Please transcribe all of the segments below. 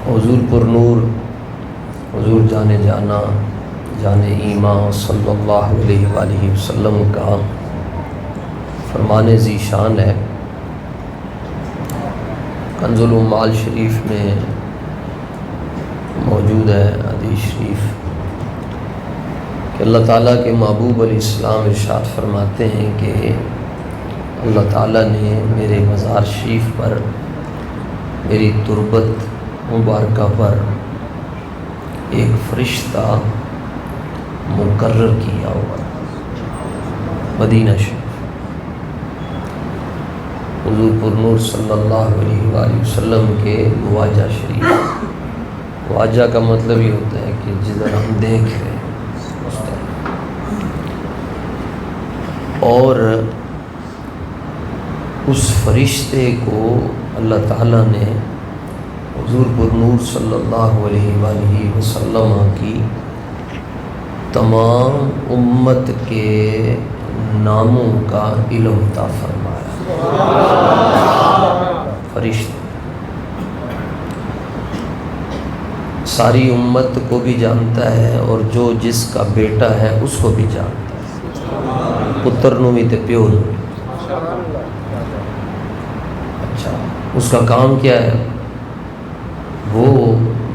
حضور پر نور، حضور جان جانا، جان ایمان صلی اللہ علیہ وآلہ وسلم کا فرمان ذی شان ہے۔ کنز العمال شریف میں موجود ہے حدیث شریف کہ اللہ تعالیٰ کے محبوب علیہ السلام ارشاد فرماتے ہیں کہ اللہ تعالیٰ نے میرے مزار شریف پر، میری تربت مبارکہ پر ایک فرشتہ مقرر کیا ہوا مدینہ شریف۔ حضور پر نور صلی اللہ علیہ وآلہ وسلم کے واجہ شریف۔ واجہ کا مطلب یہ ہوتا ہے کہ جدھر ہم دیکھ رہے ہیں اس طرح، اور اس فرشتے کو اللہ تعالیٰ نے حضور پر نور صلی اللہ علیہ وآلہ وسلم کی تمام امت کے ناموں کا علم عطا فرمایا۔ فرشتے ساری امت کو بھی جانتا ہے، اور جو جس کا بیٹا ہے اس کو بھی جانتا ہے۔ پتر نو بھی تے پیو نو۔ اچھا، اس کا کام کیا ہے؟ وہ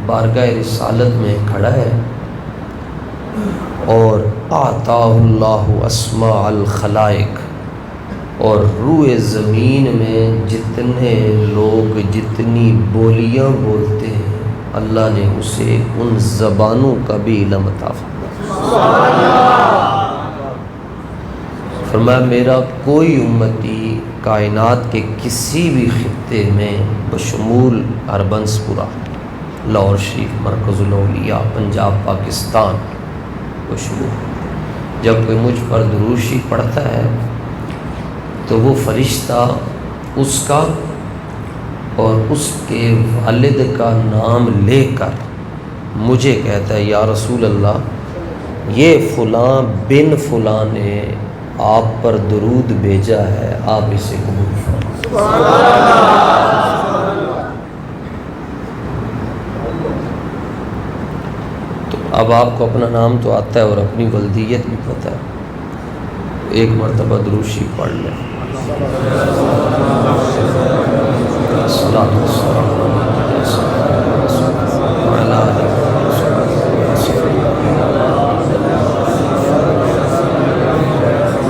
بارگاہ رسالت میں کھڑا ہے اور آتاہ اللہ اسماء الخلائق، اور روئے زمین میں جتنے لوگ جتنی بولیاں بولتے ہیں اللہ نے اسے ان زبانوں کا بھی علم عطا فرمایا۔ میرا کوئی امتی کائنات کے کسی بھی خطے میں بشمول اربنسپورہ، لاہور شریف، مرکز الاولیاء، پنجاب، پاکستان بشمول، جب کوئی مجھ پر درود شریف پڑھتا ہے تو وہ فرشتہ اس کا اور اس کے والد کا نام لے کر مجھے کہتا ہے، یا رسول اللہ، یہ فلاں بن فلاں نے آپ پر درود بھیجا ہے، آپ اسے قبول فرمائیں۔ تو اب آپ کو اپنا نام تو آتا ہے اور اپنی ولدیت بھی پتہ ہے، ایک مرتبہ درود شریف پڑھ لیں۔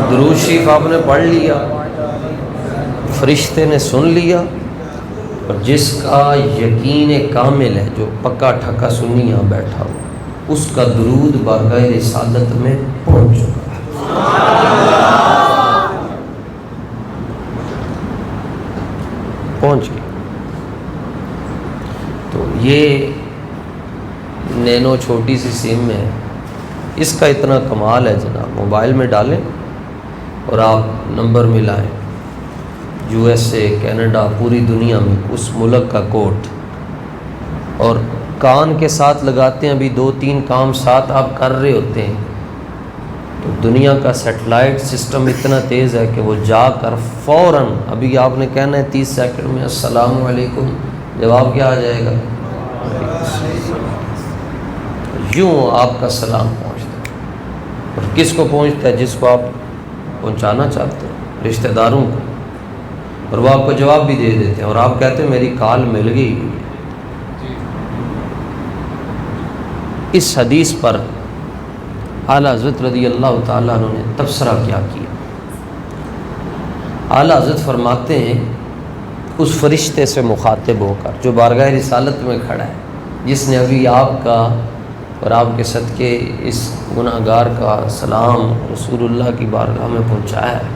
درود شریف آپ نے پڑھ لیا، فرشتے نے سن لیا، اور جس کا یقین کامل ہے، جو پکا ٹھکا سنی یہاں بیٹھا ہو، اس کا درود بارگاہ رسالت میں پہنچ چکا ہے۔ پہنچ گئی۔ تو یہ نینو چھوٹی سی سم ہے، اس کا اتنا کمال ہے جناب، موبائل میں ڈالیں اور آپ نمبر ملائیں، یو ایس اے، کینیڈا، پوری دنیا میں اس ملک کا کوڈ، اور کان کے ساتھ لگاتے ہیں، ابھی 2-3 کام ساتھ آپ کر رہے ہوتے ہیں تو دنیا کا سیٹلائٹ سسٹم اتنا تیز ہے کہ وہ جا کر فوراً، ابھی آپ نے کہنا ہے 30 سیکنڈ میں السلام علیکم، جواب کیا آ جائے گا؟ یوں آپ کا سلام پہنچتا ہے، اور کس کو پہنچتا ہے؟ جس کو آپ پہنچانا چاہتے ہیں، رشتہ داروں کو، اور وہ آپ کو جواب بھی دے دیتے ہیں، اور آپ کہتے ہیں میری کال مل گئی۔ اس حدیث پر اعلیٰ حضرت رضی اللہ تعالیٰ عنہ نے تبصرہ کیا اعلیٰ حضرت فرماتے ہیں اس فرشتے سے مخاطب ہو کر جو بارگاہ رسالت میں کھڑا ہے، جس نے ابھی آپ کا اور آپ کے صدقے اس گناہ گار کا سلام رسول اللہ کی بارگاہ میں پہنچایا ہے۔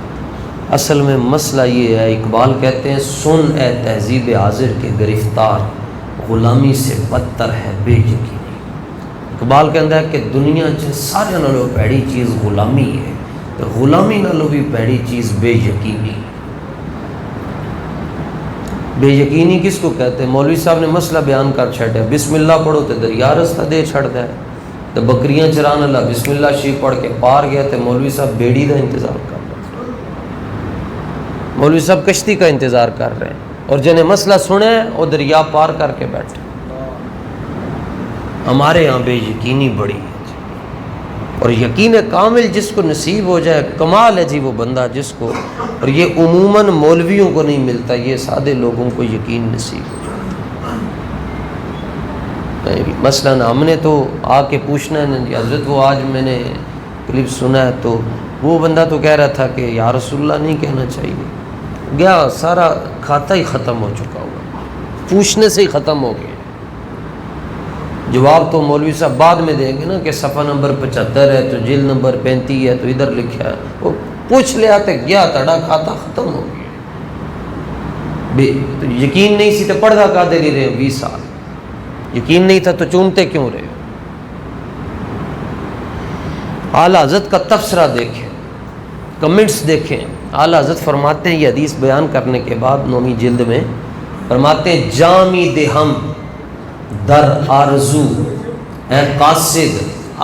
اصل میں مسئلہ یہ ہے، اقبال کہتے ہیں سن اے تہذیب حاضر کے گرفتار، غلامی سے بدتر ہے بے یقینی۔ اقبال کہتا ہے کہ دنیا چ سارے نالوں پیڑی چیز غلامی ہے، تو غلامی نالوں بھی پیڑی چیز بے یقینی۔ بے یقینی کس کو کہتے ہیں؟ مولوی صاحب نے مسئلہ بیان کر چھڑیا، بسم اللہ پڑھو تو دریا رستہ دے چھڑ دے، تو بکریاں چران اللہ بسم اللہ شریف پڑھ کے پار گیا تو مولوی صاحب بیڑی کا انتظار کر رہے ہیں، مولوی صاحب کشتی کا انتظار کر رہے ہیں، اور جنہیں مسئلہ سنے وہ دریا پار کر کے بیٹھے۔ ہمارے یہاں بے یقینی بڑی ہے، اور یقین کامل جس کو نصیب ہو جائے کمال ہے جی وہ بندہ جس کو، اور یہ عموماً مولویوں کو نہیں ملتا، یہ سادے لوگوں کو یقین نصیب ہو جائے۔ مثلاً ہم نے تو آ کے پوچھنا ہے جی حضرت، وہ آج میں نے کلپ سنا ہے تو وہ بندہ تو کہہ رہا تھا کہ یا رسول اللہ نہیں کہنا چاہیے، گیا سارا کھاتا ہی ختم ہو چکا ہوا، پوچھنے سے ہی ختم ہو گیا۔ جواب تو مولوی صاحب بعد میں دیں گے نا کہ صفحہ نمبر 75 ہے تو جلد نمبر 35 ہے تو ادھر لکھا ہے، وہ پوچھ لیا تو گیا تڑا کھاتا ختم ہو گیا۔ تو یقین نہیں سی تو پڑھا کا دے رہے ہیں 20 سال، یقین نہیں تھا تو چومتے کیوں رہے؟ اعلیٰ حضرت کا تبصرہ دیکھیں، کمنٹس دیکھیں۔ اعلیٰ حضرت فرماتے ہیں یہ حدیث بیان کرنے کے بعد 9ویں جلد میں فرماتے ہیں جامی دہم در آرزو اے قاصد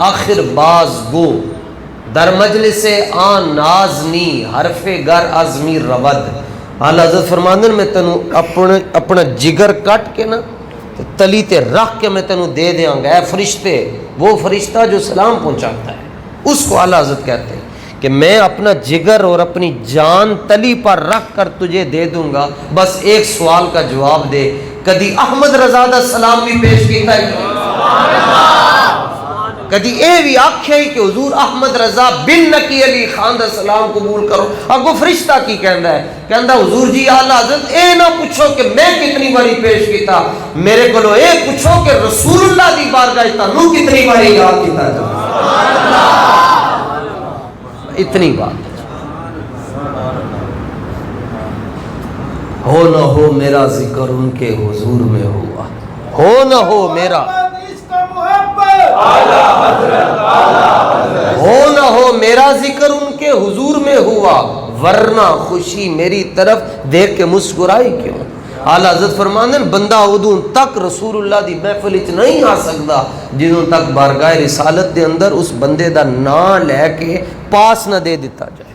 آخر باز گو در مجلس آن نازنی حرف گر ازمی رود۔ اعلیٰ حضرت فرماتے ہیں میں تینوں اپنا جگر کٹ کے نا تلی تے رکھ کے میں تینوں دے دیاں گا، اے فرشتے، وہ فرشتہ جو سلام پہنچاتا ہے اس کو اعلیٰ حضرت کہتے ہیں کہ میں اپنا جگر اور اپنی جان تلی پر رکھ کر تجھے دے دوں گا، بس ایک سوال کا جواب دے، کدی احمد رضا دا سلام بھی پیش کیتا ہے، کدی اے بھی آکھے کہ حضور احمد رضا بن نکی علی خان دا سلام قبول کرو؟ اگو فرشتہ کی کہندا ہے، کہندا حضور جی اعلیٰ حضرت اے نہ پوچھو کہ میں کتنی باری پیش کیتا، میرے کولو اے پوچھو کہ رسول اللہ دی بارگاہ تانوں کتنی باری یاد کیتا جا۔ اتنی بات ہو نہ ہو میرا ذکر ان کے حضور میں ہوا، ہو نہ ہو میرا، ہو نہ ہو میرا ذکر ان کے حضور میں ہوا، ورنہ خوشی میری طرف دیکھ کے مسکرائی کیوں؟ اعلیٰ حضرت فرماندے بندہ ادوں تک رسول اللہ دی محفل وچ نہیں آ سکدا جدوں تک بارگاہ رسالت دے اندر اس بندے دا نام لے کے پاس نہ دے دیتا جائے۔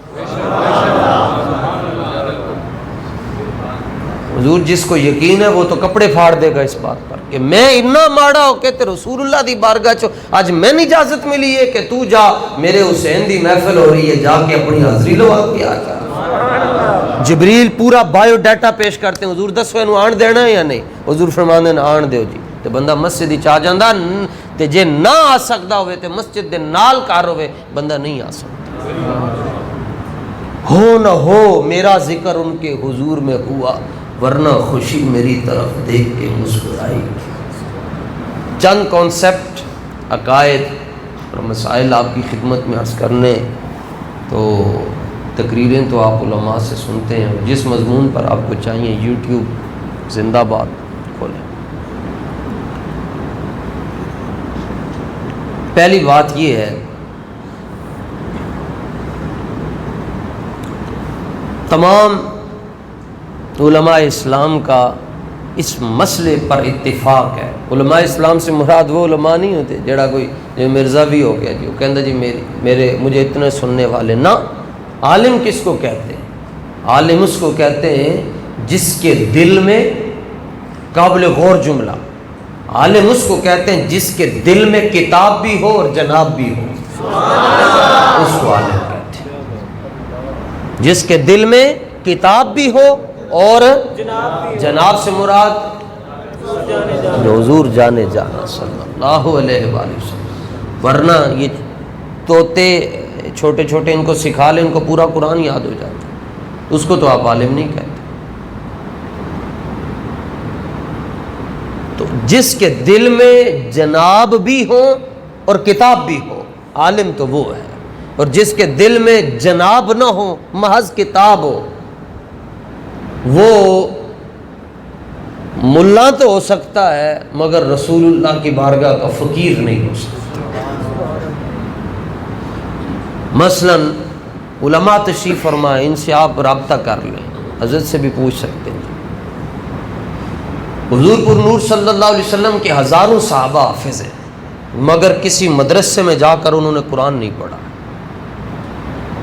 حضور جس کو یقین ہے وہ تو کپڑے پھاڑ دے گا اس بات پر کہ میں اتنا ماڑا ہو کے تے رسول اللہ دی بارگاہ چو آج میں نے اجازت ملی ہے کہ تو جا، میرے حسین دی محفل ہو رہی ہے، جا کے اپنی حاضری لوا کے آ جا۔ جبریل پورا بایو ڈیٹا پیش کرتے ہیں، حضور دسو اینو آن دینا ہے یا نہیں؟ حضور فرماندے نے آن دیو جی، تے بندہ مسجد وچ آ جاندا، تے جے نہ آ سکدا ہوئے تے مسجد دے نال کار ہوئے، بندہ نہیں آ سکتا۔ ہو نہ ہو میرا ذکر ان کے حضور میں ہوا، ورنہ خوشی میری طرف دیکھ کے مسکرائی۔ چند کانسیپٹ، عقائد اور مسائل آپ کی خدمت میں عرض کرنے، تو تقریریں تو آپ علماء سے سنتے ہیں، جس مضمون پر آپ کو چاہیے یوٹیوب زندہ باد کھولیں۔ پہلی بات یہ ہے، تمام علماء اسلام کا اس مسئلے پر اتفاق ہے۔ علماء اسلام سے مراد وہ علماء نہیں ہوتے جڑا کوئی جو مرزا بھی ہو گیا جی وہ کہندا جی مجھے اتنے سننے والے، نہ۔ عالم کس کو کہتے ہیں؟ عالم اس کو کہتے ہیں جس کے دل میں، قابل غور جملہ، عالم اس کو کہتے ہیں جس کے دل میں کتاب بھی ہو اور جناب بھی ہو، اس کو عالم کہتے ہیں۔ جس کے دل میں کتاب بھی ہو اور جناب سے مراد جو حضور جانے جانا صلی اللہ علیہ وآلہ وسلم، ورنہ یہ طوطے چھوٹے چھوٹے ان کو سکھا لیں، ان کو پورا قرآن یاد ہو جاتا ہے، اس کو تو آپ عالم نہیں کہتے۔ تو جس کے دل میں جناب بھی ہو اور کتاب بھی ہو، عالم تو وہ ہے، اور جس کے دل میں جناب نہ ہو، محض کتاب ہو، وہ ملا تو ہو سکتا ہے مگر رسول اللہ کی بارگاہ کا فقیر نہیں ہو سکتا۔ مثلا علماء تشریف فرمائیں، ان سے آپ رابطہ کر لیں، حضرت سے بھی پوچھ سکتے ہیں۔ حضور پر نور صلی اللہ علیہ وسلم کے ہزاروں صحابہ حافظ ہیں، مگر کسی مدرسے میں جا کر انہوں نے قرآن نہیں پڑھا،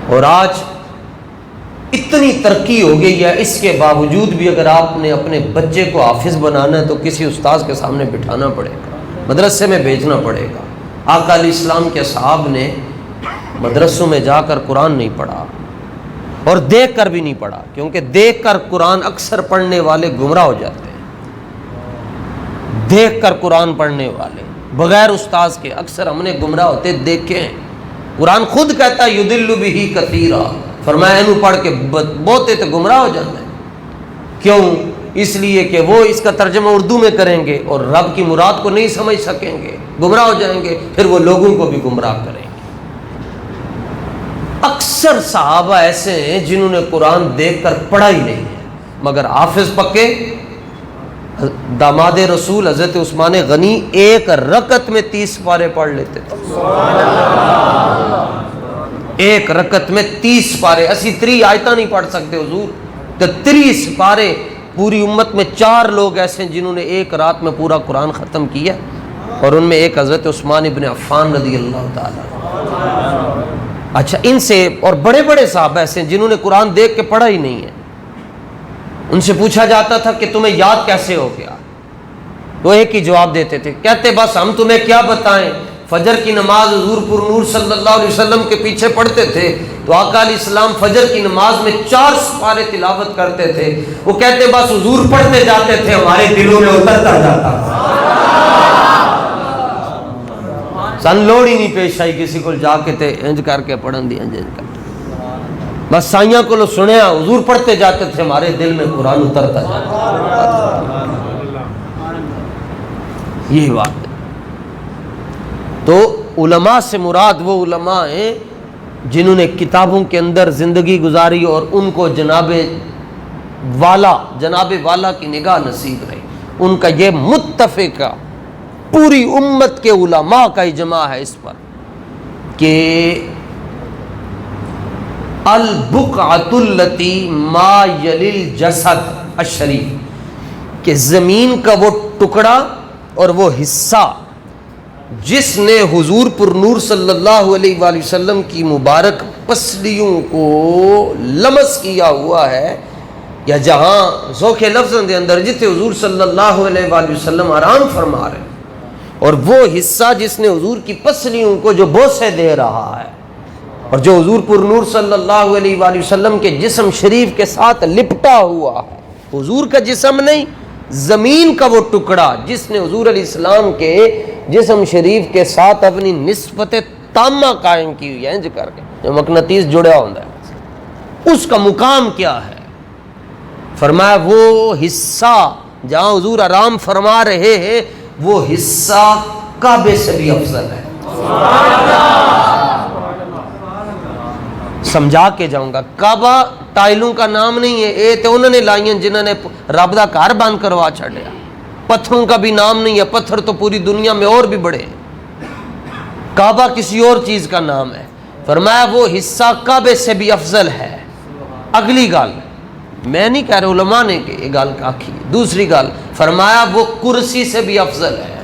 اور آج اتنی ترقی ہو گئی ہے، اس کے باوجود بھی اگر آپ نے اپنے بچے کو حافظ بنانا ہے تو کسی استاذ کے سامنے بٹھانا پڑے گا۔ مدرسے میں بھیجنا پڑے گا۔ آقا علیہ السلام کے اصحاب نے مدرسوں میں جا کر قرآن نہیں پڑھا اور دیکھ کر بھی نہیں پڑھا، کیونکہ دیکھ کر قرآن اکثر پڑھنے والے گمراہ ہو جاتے ہیں۔ دیکھ کر قرآن پڑھنے والے بغیر استاذ کے اکثر ہم نے گمراہ ہوتے دیکھے ہیں۔ قرآن خود کہتا ہے یضل بہ کثیرا، فرمایا انہوں پڑھ کے بہتے تو گمراہ ہو جاتے ہیں۔ کیوں؟ اس لیے کہ وہ اس کا ترجمہ اردو میں کریں گے اور رب کی مراد کو نہیں سمجھ سکیں گے، گمراہ ہو جائیں گے، پھر وہ لوگوں کو بھی گمراہ کریں گے۔ اکثر صحابہ ایسے ہیں جنہوں نے قرآن دیکھ کر پڑھا ہی نہیں ہے، مگر حافظ پکے۔ داماد رسول حضرت عثمان غنی ایک رکعت میں 30 پارے پڑھ لیتے تھے، ایک رکعت میں 30 پارے۔ اسی 3 آیتاں نہیں پڑھ سکتے حضور، تو 30 پارے۔ پوری امت میں 4 لوگ ایسے ہیں جنہوں نے ایک رات میں پورا قرآن ختم کیا، اور ان میں ایک حضرت عثمان ابن عفان رضی اللہ تعالیٰ۔ اچھا، ان سے اور بڑے بڑے صحابہ ایسے ہیں جنہوں نے قرآن دیکھ کے پڑھا ہی نہیں ہے۔ ان سے پوچھا جاتا تھا کہ تمہیں یاد کیسے ہو گیا؟ وہ ایک ہی جواب دیتے تھے، کہتے بس ہم تمہیں کیا بتائیں، فجر کی نماز حضور پر نور صلی اللہ علیہ وسلم کے پیچھے پڑھتے تھے تو آقا علیہ السلام فجر کی نماز میں 4 سپارے تلاوت کرتے تھے۔ وہ کہتے بس حضور پڑھتے جاتے تھے، ہمارے دلوں میں اترتا جاتا۔ سن لوڑ ہی نہیں پیش آئی کسی کو جا کے تے انج کر کے پڑھن دی، انج کر بس سائیاں کو لو سنیا، حضور پڑھتے جاتے تھے، ہمارے دل میں قرآن اترتا جاتا۔ یہی بات ہے۔ تو علماء سے مراد وہ علماء ہیں جنہوں نے کتابوں کے اندر زندگی گزاری اور ان کو جناب والا کی نگاہ نصیب رہی۔ ان کا یہ متفقہ پوری امت کے علماء کا اجماع ہے اس پر کہ البقعۃ التی ما یلی الجسد الشریف، کہ زمین کا وہ ٹکڑا اور وہ حصہ جس نے حضور پر نور صلی اللہ علیہ وآلہ وسلم کی مبارک پسلیوں کو لمس کیا ہوا ہے، یا جہاں ذوق لفظ دے اندر جتنے حضور صلی اللہ علیہ وآلہ وسلم آرام فرما رہے ہیں، اور وہ حصہ جس نے حضور کی پسلیوں کو جو بوسے دے رہا ہے اور جو حضور پر نور صلی اللہ علیہ وآلہ وسلم کے جسم شریف کے ساتھ لپٹا ہوا ہے، حضور کا جسم نہیں، زمین کا وہ ٹکڑا جس نے حضور علیہ السلام کے جسم شریف کے ساتھ اپنی نسبت تامہ قائم کی ہوئی ہے، انج کر کے جو مقناطیس جڑا ہوتا ہے، اس کا مقام کیا ہے؟ فرمایا وہ حصہ جہاں حضور آرام فرما رہے ہیں وہ حصہ کعبے سے بھی افضل ہے۔ سمجھا کے جاؤں گا، کعبہ ٹائلوں کا نام نہیں ہے، یہ تو انہوں نے لائیں جنہوں نے رب دا گھر بند کروا چھڑیا۔ پتھروں کا بھی نام نہیں ہے، پتھر تو پوری دنیا میں اور بھی بڑے ہیں، کعبہ کسی اور چیز کا نام ہے۔ فرمایا وہ حصہ کعبے سے بھی افضل ہے۔ اگلی گل میں نہیں کہہ رہا، علماء نے یہ گل آکھی۔ دوسری گل فرمایا وہ کرسی سے بھی افضل ہے۔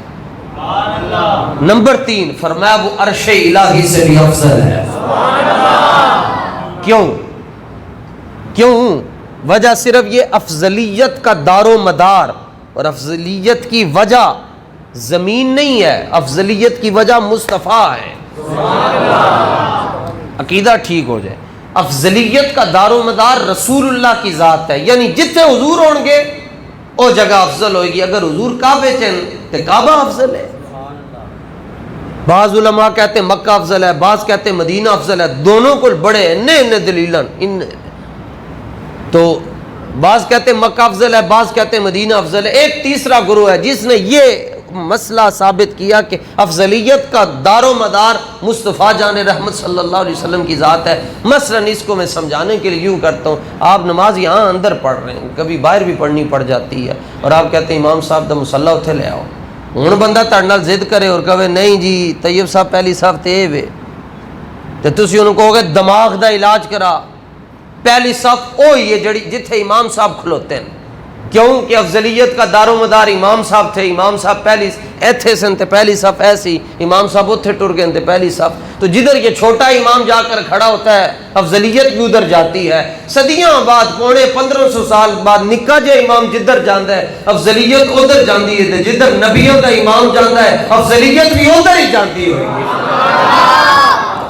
نمبر 3 فرمایا وہ عرش الہی سے بھی افضل ہے۔ کیوں؟ وجہ صرف یہ افضلیت کا دار و مدار اور افضلیت کی وجہ زمین نہیں ہے، افضلیت کی وجہ مصطفیٰ ہے۔ عقیدہ ٹھیک ہو جائے، افضلیت کا دار و مدار رسول اللہ کی ذات ہے، یعنی جتنے حضور ہوں گے وہ جگہ افضل ہوئے گی۔ اگر حضور کعبے چن تو کعبہ افضل ہے۔ بعض علماء کہتے ہیں مکہ افضل ہے، بعض کہتے ہیں مدینہ افضل ہے، دونوں کو بڑے ان دلیلن تو بعض کہتے ہیں مکہ افضل ہے، بعض کہتے ہیں مدینہ افضل ہے۔ ایک تیسرا گروہ ہے جس نے یہ مسئلہ ثابت کیا کہ افضلیت کا دار و مدار مصطفیٰ جان رحمت صلی اللہ علیہ وسلم کی ذات ہے۔ مثلاً اس کو میں سمجھانے کے لیے یوں کرتا ہوں، آپ نماز یہاں اندر پڑھ رہے ہیں، کبھی باہر بھی پڑھنی پڑ جاتی ہے، اور آپ کہتے ہیں امام صاحب دا مصلی اتھے لے آؤ۔ ہوں بندہ تہاڈے نال ضد کرے اور کہے نہیں جی طیب صاحب پہلی صاحب تے وے، تے تسی انہوں کہو گے دماغ دا علاج کرا، پہلی صف وہی ہے جڑی جتھے امام صاحب کھلوتے ہیں، کیوں کہ افضلیت کا دار و مدار امام صاحب تھے. امام صاحب پہلی ایتھے سن تے پہلی صف ایسی, امام صاحب اتھے ٹر گئے تے پہلی صف. تو جدھر یہ چھوٹا امام جا کر کھڑا ہوتا ہے افضلیت بھی ادھر جاتی ہے. صدیاں بعد, پونے 1500 سال بعد نکا جے امام جدھر جاندا ہے افضلیت ادھر جاندی ہے. جدھر نبیوں کا امام جاندا ہے افضلیت بھی ادھر ہی جاندی ہوئی ہے.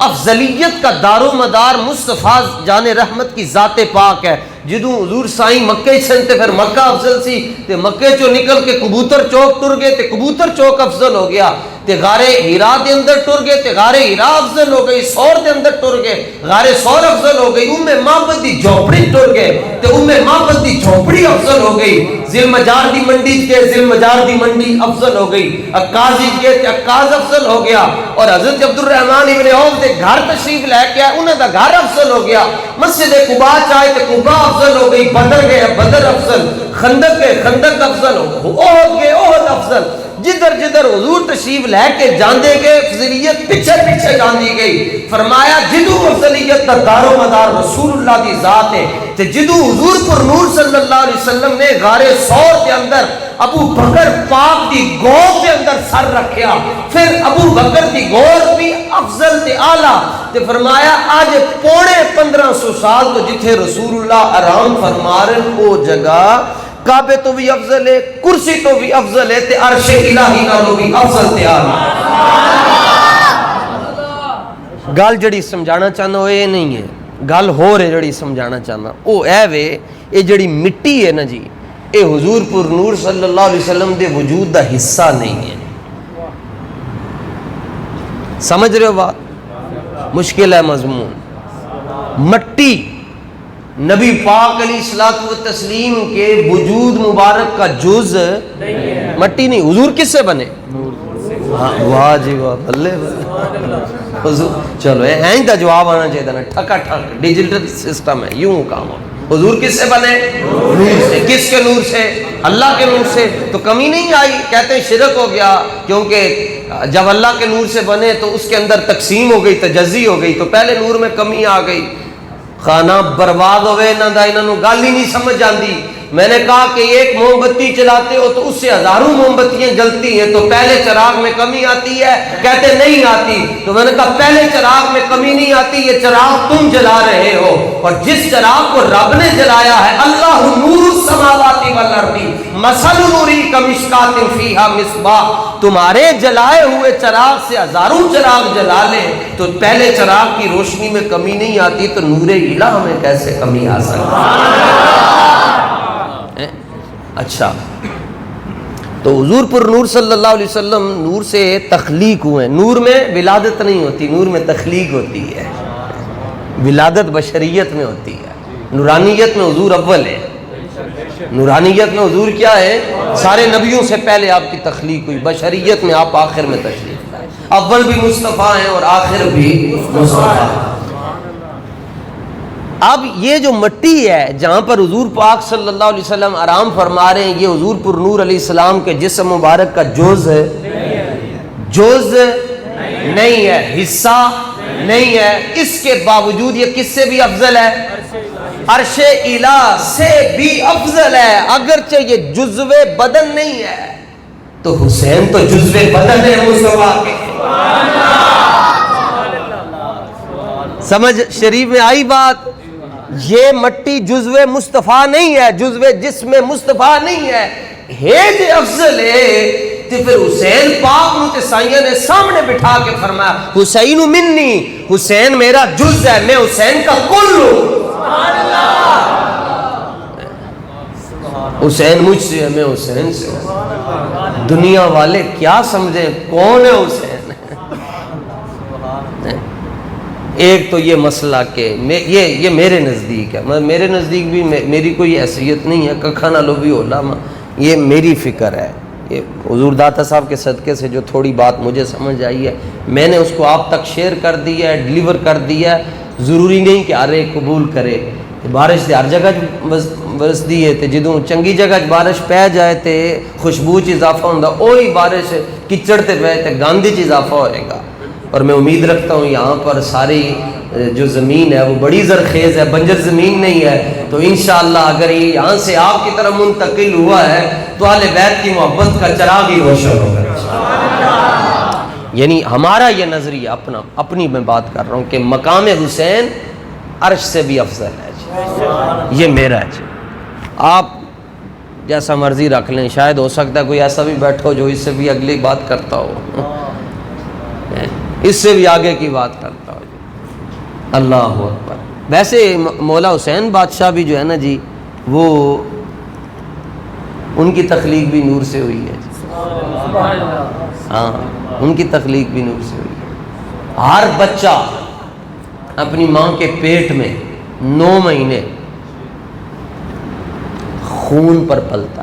افضلیت کا دار و مدار مصطفیٰ جان رحمت کی ذات پاک ہے. جدوں حضور سائیں مکے سن تے پھر مکہ افضل سی, تے مکے چو نکل کے کبوتر چوک ٹر گئے تے کبوتر چوک افضل ہو گیا. تے غار ہیرا دے اندر ٹر گئے تے غار ہیرا افضل ہو گئی. سور دے اندر ٹر گئے غار سور افضل ہو گئی. معبد دی جھوپڑی ٹر گئے تے معبد دی جھوپڑی افضل ہو گئی. ذل مجار دی منڈی کے ذل مجار دی منڈی افضل ہو گئی. عکاظ کے تے عکاظ افضل ہو گیا. اور حضرت عبد الرحمن ابن عوف دے گھر تشریف لے کے آئے, انہاں دا گھر افضل ہو گیا. مسجد قباء چاہے تے قباء افضل ہو گئی. بدر گئے بدر افضل, خندق گئے خندق افضل, احد گئے احد افضل. جدھر جدھر حضور تشریف لے کے جاندے گئے افضلیت پیچھے پیچھے جاندی گئی. فرمایا جدو افضلیت دا دار و مدار رسول اللہ دی ذات ہے, تے جدو حضور پر نور صلی اللہ علیہ وسلم نے غار ثور کے اندر ابو بکر پاک دی گود کے اندر سر رکھیا, پھر ابو بکر دی گود بھی افضل تے اعلیٰ. تے فرمایا آج پونے 1500 سال تو جتھے رسول اللہ آرام فرما رہے او جگہ کعبے تو بھی افضل ہے, کرسی تو بھی افضل ہے, تے عرش الہی نالوں بھی افضل تے اعلیٰ. گل جڑی سمجھانا چاہنا وہ یہ نہیں ہے, گل ہو رہے جڑی سمجھانا چاہنا وہ اے وے, یہ جڑی مٹی ہے نا جی, اے حضور پر نور صلی اللہ علیہ وسلم دے وجود دا حصہ نہیں ہے. سمجھ رہے ہو بات؟ مشکل ہے مضمون. مٹی نبی پاک علیہ الصلوۃ والتسلیم کے وجود مبارک کا جز مٹی نہیں. حضور کس سے بنے؟ واہ جی واہ, بلے حضور. چلو این دا جواب آنا چاہیے نا, ٹھکا ٹھک ڈیجیٹل سسٹم ہے, یوں کام ہو. حضور کس سے بنے؟ نور سے. کس کے نور سے؟ اللہ کے نور سے. تو کمی نہیں آئی. کہتے ہیں شرک ہو گیا, کیونکہ جب اللہ کے نور سے بنے تو اس کے اندر تقسیم ہو گئی, تجزی ہو گئی, تو پہلے نور میں کمی آ گئی. خانہ برباد ہوئے نہ دا, انہوں گل ہی نہیں سمجھ آندی. میں نے کہا کہ ایک موم بتی چلاتے ہو تو اس سے ہزاروں موم بتیاں جلتی ہیں, تو پہلے چراغ میں کمی آتی ہے؟ کہتے نہیں آتی. تو میں نے کہا پہلے چراغ میں کمی نہیں آتی, یہ چراغ تم جلا رہے ہو. اور جس چراغ کو رب نے جلایا ہے, اللہ نور السماوات والارض مثل نوری کمشکات فیہا مصباح, تمہارے جلائے ہوئے چراغ سے ہزاروں چراغ جلا لیں تو پہلے چراغ کی روشنی میں کمی نہیں آتی, تو نور الہ میں کیسے کمی آ سکتی؟ اچھا, تو حضور پر نور صلی اللہ علیہ وسلم نور سے تخلیق ہوئے. نور میں ولادت نہیں ہوتی, نور میں تخلیق ہوتی ہے. ولادت بشریت میں ہوتی ہے, نورانیت میں حضور اول ہے. نورانیت میں حضور کیا ہے؟ سارے نبیوں سے پہلے آپ کی تخلیق ہوئی. بشریت میں آپ آخر میں تشریف لائے. اول بھی مصطفیٰ ہیں اور آخر بھی مصطفیٰ. اب یہ جو مٹی ہے جہاں پر حضور پاک صلی اللہ علیہ وسلم آرام فرما رہے ہیں, یہ حضور پر نور علیہ السلام کے جسم مبارک کا جز ہے, جز نہیں ہے, حصہ نہیں ہے. اس کے باوجود یہ کس سے بھی افضل ہے؟ عرش الہ سے بھی افضل ہے, اگرچہ یہ جزو بدن نہیں ہے. تو حسین تو جزو بدن ہے مصطفیٰ کے. سمجھ شریف میں آئی بات؟ یہ مٹی جزو مصطفیٰ نہیں ہے, جزو جسم مصطفیٰ نہیں ہے. ہیج افضل ہے. تو پھر حسین پاک نو تے سائیاں نے سامنے بٹھا کے فرمایا حسین منی, حسین میرا جز ہے, میں حسین کا کل ہوں. حسین مجھ سے ہے, میں حسین سے ہوں. دنیا والے کیا سمجھیں کون ہے حسین؟ ایک تو یہ مسئلہ کہ یہ میرے نزدیک ہے, میرے نزدیک بھی میری کوئی حیثیت نہیں ہے, ککھا نہ لو بھی اولا, یہ میری فکر ہے. یہ حضور داتا صاحب کے صدقے سے جو تھوڑی بات مجھے سمجھ آئی ہے, میں نے اس کو آپ تک شیئر کر دیا ہے, ڈیلیور کر دیا ہے. ضروری نہیں کہ ہر ایک قبول کرے. بارش تے ہر جگہ برس دی ہے, تے جدوں چنگی جگہ بارش پہ جائے تے خوشبو چ اضافہ ہوندا, اوہی بارش کچڑ تے پے تے گند چ اضافہ ہوئے گا. اور میں امید رکھتا ہوں یہاں پر ساری جو زمین ہے وہ بڑی زرخیز ہے، بنجر زمین نہیں ہے، تو انشاءاللہ اگر یہ یہاں سے آپ کی طرف منتقل ہوا ہے تو اہل بیت کی محبت کا چراغ ہی روشن ہوگا۔ یعنی ہمارا یہ نظریہ اپنی میں بات کر رہا ہوں کہ مقام حسین عرش سے بھی افضل ہے جی، یہ میرا ہے جی، آپ جیسا مرضی رکھ لیں، شاید ہو سکتا ہے کوئی ایسا بھی بیٹھا ہو جو اس سے بھی اگلی بات کرتا ہو، اس سے بھی آگے کی بات کرتا ہو جی۔ اللہ اکبر۔ ویسے مولا حسین بادشاہ بھی جو ہے نا جی، وہ ان کی تخلیق بھی نور سے ہوئی ہے جی، ہاں ان کی تخلیق بھی نور سے ہوئی ہے۔ ہر بچہ اپنی ماں کے پیٹ میں 9 مہینے خون پر پلتا،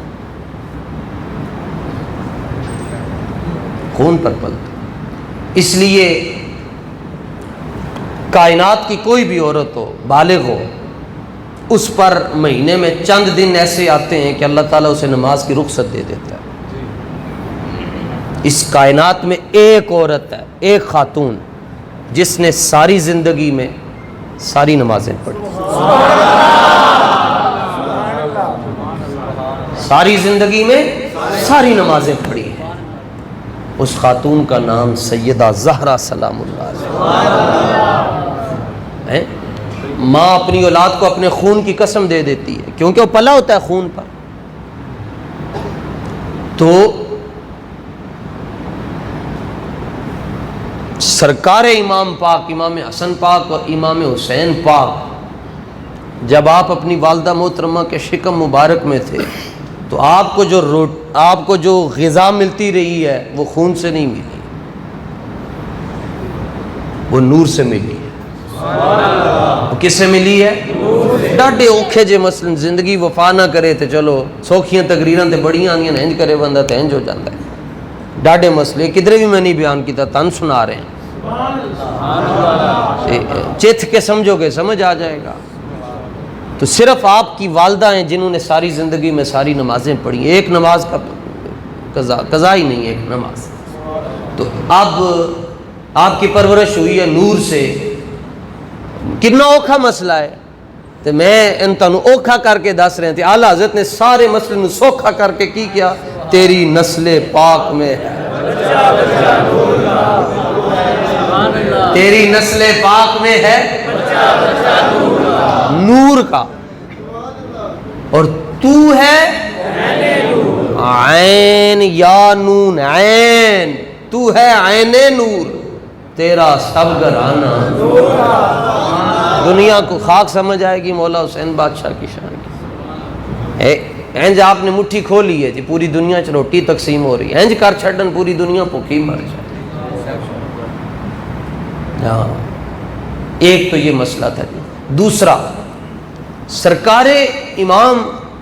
خون پر پلتا، اس لیے کائنات کی کوئی بھی عورت ہو، بالغ ہو، اس پر مہینے میں چند دن ایسے آتے ہیں کہ اللہ تعالیٰ اسے نماز کی رخصت دے دیتا ہے۔ اس کائنات میں ایک عورت ہے، ایک خاتون، جس نے ساری زندگی میں ساری نمازیں پڑھی، ساری زندگی میں ساری نمازیں پڑھی ہیں۔ اس خاتون کا نام سیدہ زہرا سلام اللہ علیہ۔ ماں اپنی اولاد کو اپنے خون کی قسم دے دیتی ہے کیونکہ وہ پلا ہوتا ہے خون پر، تو سرکار امام پاک، امام حسن پاک اور امام حسین پاک جب آپ اپنی والدہ محترمہ کے شکم مبارک میں تھے تو آپ کو جو غذا ملتی رہی ہے وہ خون سے نہیں ملی، وہ نور سے ملی ہے۔ وہ کس سے ملی ہے؟ ڈاڈے اوکھے جے مثلا زندگی وفا نہ کرے تو چلو سوکھیاں تقریراں تے بڑیاں آنیاں انج کرے بندہ تے انج ہو جاتا ہے، ڈاڈے مسئلے کدھر بھی میں نہیں بیان کیتا، تن سنا رہے ہیں، چتھ کے سمجھو گے سمجھ آ جائے گا۔ تو صرف آپ کی والدہ ہیں جنہوں نے ساری زندگی میں ساری نمازیں پڑھی، ایک نماز کا قضا ہی نہیں ہے ایک نماز۔ تو اب آپ کی پرورش ہوئی ہے نور سے، کتنا اوکھا مسئلہ ہے، تو میں ان تنوں اوکھا کر کے دس رہے تھے، اعلیٰ حضرت نے سارے مسئلے نو سوکھا کر کے کی کیا، تیری نسل پاک میں ہے، تیری نسل پاک میں ہے نور کا، اور تو ہے عین یا نون عین، تو ہے عین نور، تیرا سب گھرانہ دنیا کو خاک سمجھ آئے گی مولا حسین بادشاہ کی شان کی۔ اینج آپ نے مٹھی کھولی ہے جی، پوری دنیا چ روٹی تقسیم ہو رہی ہے، اینج کر چھڑن پوری دنیا بھوکی مر جائے۔ ہاں ایک تو یہ مسئلہ تھا جی۔ دوسرا، سرکار امام